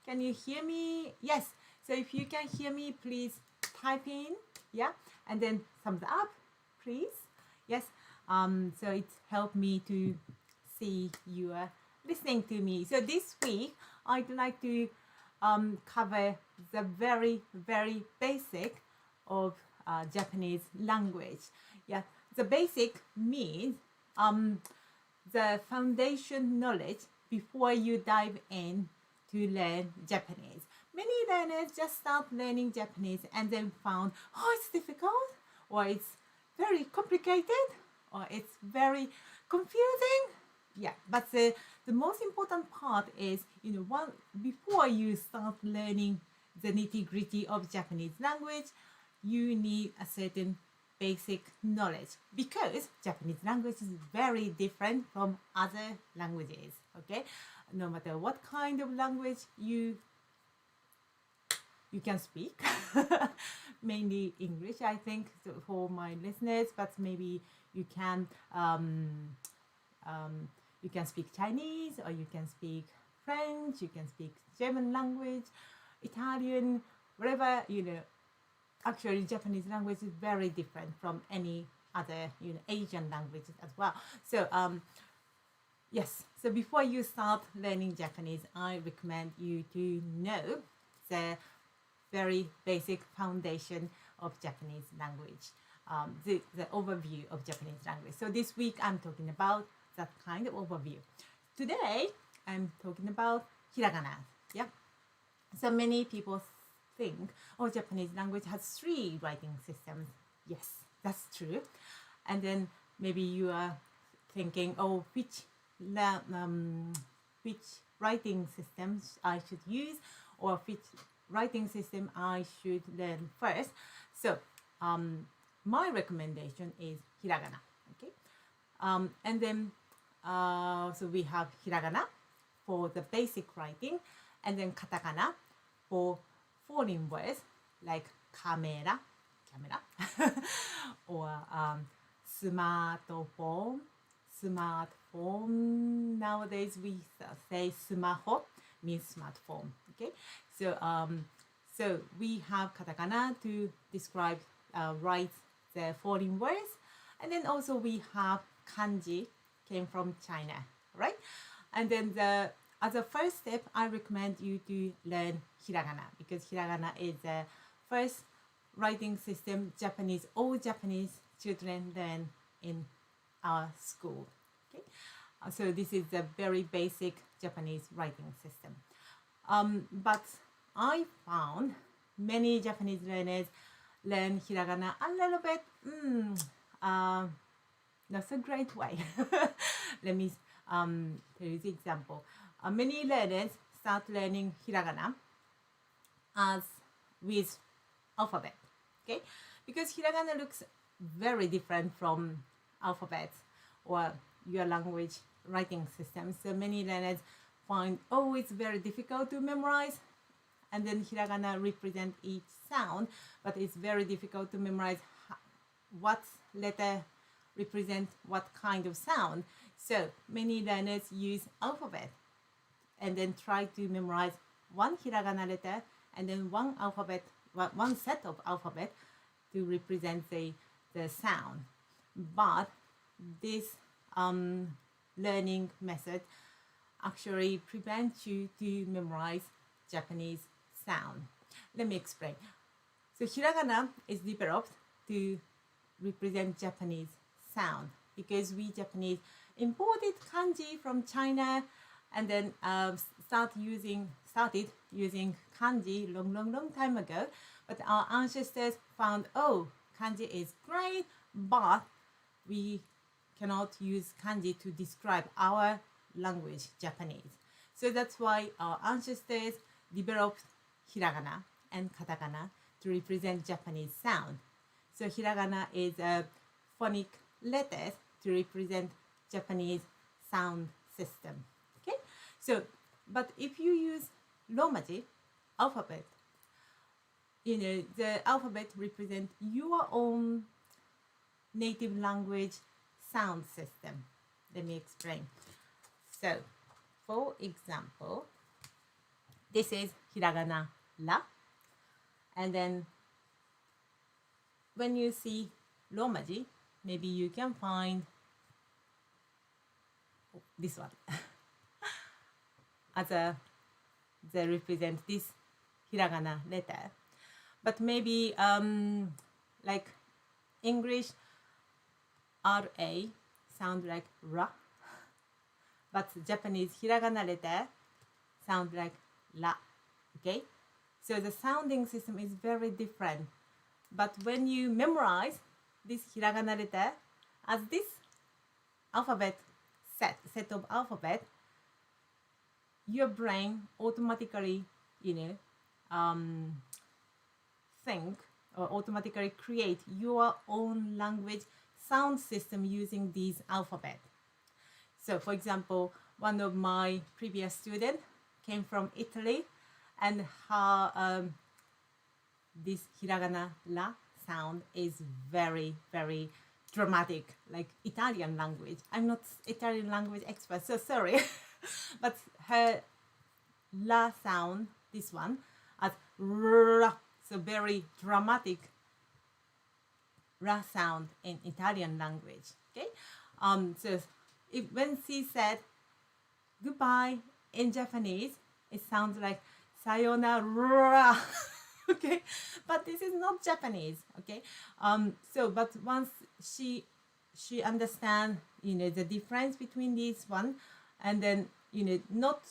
Can you hear me? Yes. So if you can hear me, please type in. Yeah. And then thumbs up, please. Yes. So it helped me to see you are listening to me. So this week, I'd like to cover the very, very basic of Japanese language. Yeah. The basic means the foundation knowledge before you dive in to learn Japanese. Many learners just start learning Japanese and then found, oh, it's difficult, or it's very complicated, or it's very confusing. Yeah, but the most important part is, before you start learning the nitty-gritty of Japanese language, you need a certain basic knowledge, because Japanese language is very different from other languages. Okay, no matter what kind of language you can speak, mainly English, I think, for my listeners, but maybe you can speak Chinese, or you can speak French, you can speak German language, Italian, whatever, Actually, Japanese language is very different from any other, Asian languages as well. So, yes. So before you start learning Japanese, I recommend you to know the very basic foundation of Japanese language, the overview of Japanese language. So this week, I'm talking about that kind of overview. Today, I'm talking about hiragana. Yeah. So many people think, oh, Japanese language has 3 writing systems. Yes, that's true. And then maybe you are thinking, oh, which writing systems I should use, or which writing system I should learn first. So my recommendation is hiragana. Okay, and then so we have hiragana for the basic writing, and then katakana for foreign words like camera, or smartphone. Nowadays we say sumaho means smartphone. Okay, so we have katakana to describe write the foreign words, and then also we have kanji, came from China, right? And then as a first step, I recommend you to learn hiragana, because hiragana is the first writing system all Japanese children learn in our school. Okay, so this is the very basic Japanese writing system. But I found many Japanese learners learn hiragana a little bit not so great way. Let me tell you the example. Many learners start learning hiragana as with alphabet, okay? Because hiragana looks very different from alphabets or your language writing system. So many learners find, oh, it's very difficult to memorize, and then hiragana represent each sound, but it's very difficult to memorize what letter represent what kind of sound. So many learners use alphabet and then try to memorize one hiragana letter and then one set of alphabet to represent the sound. But this learning method actually prevents you to memorize Japanese sound. Let me explain. So hiragana is developed to represent Japanese sound, because we Japanese imported kanji from China, and then started using kanji long time ago. But our ancestors found, oh, kanji is great, but we cannot use kanji to describe our language, Japanese. So that's why our ancestors developed hiragana and katakana to represent Japanese sound. So hiragana is a phonic letters to represent Japanese sound system. Okay, so but if you use Romaji alphabet, the alphabet represents your own native language sound system. Let me explain. So, for example, This is hiragana ra. And then when you see romaji, maybe you can find this one as they represent this hiragana letter. But maybe like English RA sound like ra, but Japanese hiragana letter sound like la. Okay, so the sounding system is very different. But when you memorize this hiragana letter as this alphabet set of alphabet, your brain automatically, think or automatically create your own language sound system using these alphabet. So for example, one of my previous students came from Italy, and her this hiragana ra sound is very, very dramatic, like Italian language. I'm not Italian language expert, so sorry. But her la sound, this one, as ra, so very dramatic ra sound in Italian language. Okay, so when she said goodbye in Japanese, it sounds like sayonara. Okay, but this is not Japanese. Okay, so but once she understand the difference between these one, and then not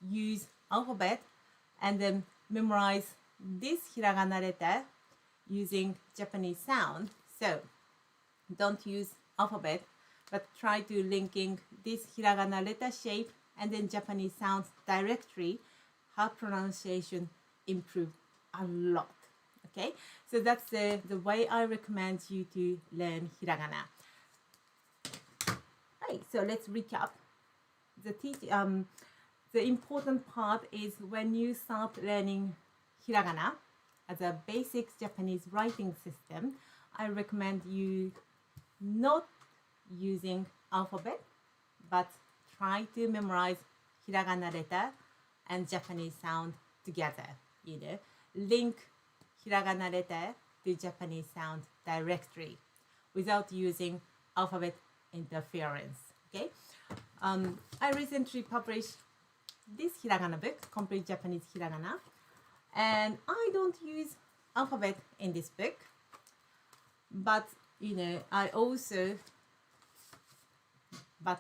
use alphabet, and then memorize this hiragana letter using Japanese sound. So don't use alphabet, but try to linking this hiragana letter shape and then Japanese sounds directly. Her pronunciation improve a lot. Okay, so that's the way I recommend you to learn hiragana. Right, so let's recap. The important part is when you start learning hiragana as a basic Japanese writing system, I recommend you not using alphabet, but try to memorize hiragana letter and Japanese sound together. Link hiragana letter to Japanese sound directly without using alphabet interference. Okay, I recently published this hiragana book, Complete Japanese Hiragana, and I don't use alphabet in this book, but I also, but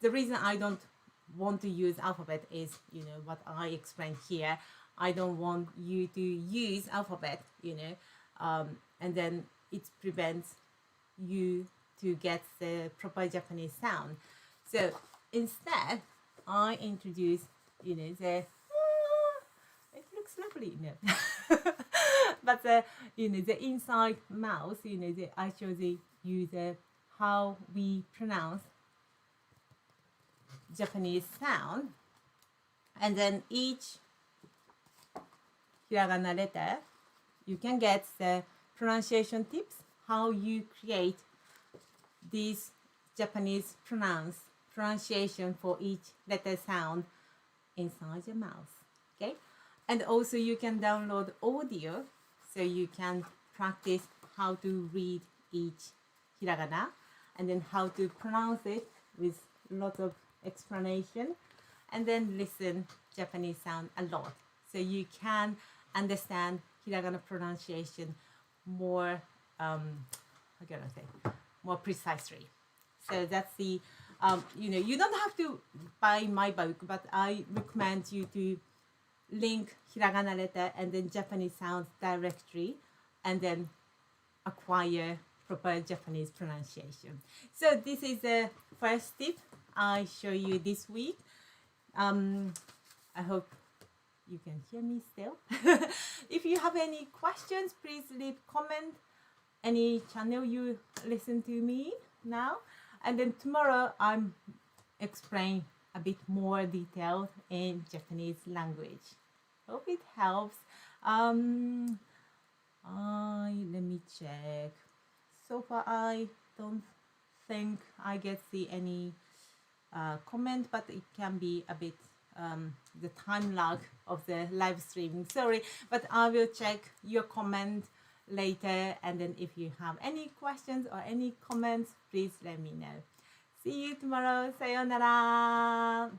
the reason I don't want to use alphabet is what I explained here. I don't want you to use alphabet, and then it prevents you to get the proper Japanese sound. So instead, I introduce, the it looks lovely, but the inside mouth, I show you how we pronounce Japanese sound, and then each hiragana letter, you can get the pronunciation tips, how you create these Japanese pronunciation for each letter sound inside your mouth. Okay, and also you can download audio so you can practice how to read each hiragana and then how to pronounce it with lots of explanation, and then listen Japanese sound a lot so you can understand hiragana pronunciation more more precisely. So that's the you don't have to buy my book, but I recommend you to link hiragana letter and then Japanese sounds directly, and then acquire proper Japanese pronunciation. So this is the first tip I show you this week. I hope you can hear me still. If you have any questions, please leave comment any channel you listen to me now, and then tomorrow I'm explain a bit more detailed in Japanese language. Hope it helps. Let me check. So far I don't think I get any comment, but it can be a bit the time lag of the live streaming. Sorry, but I will check your comment later, and then if you have any questions or any comments, please let me know. See you tomorrow. Sayonara.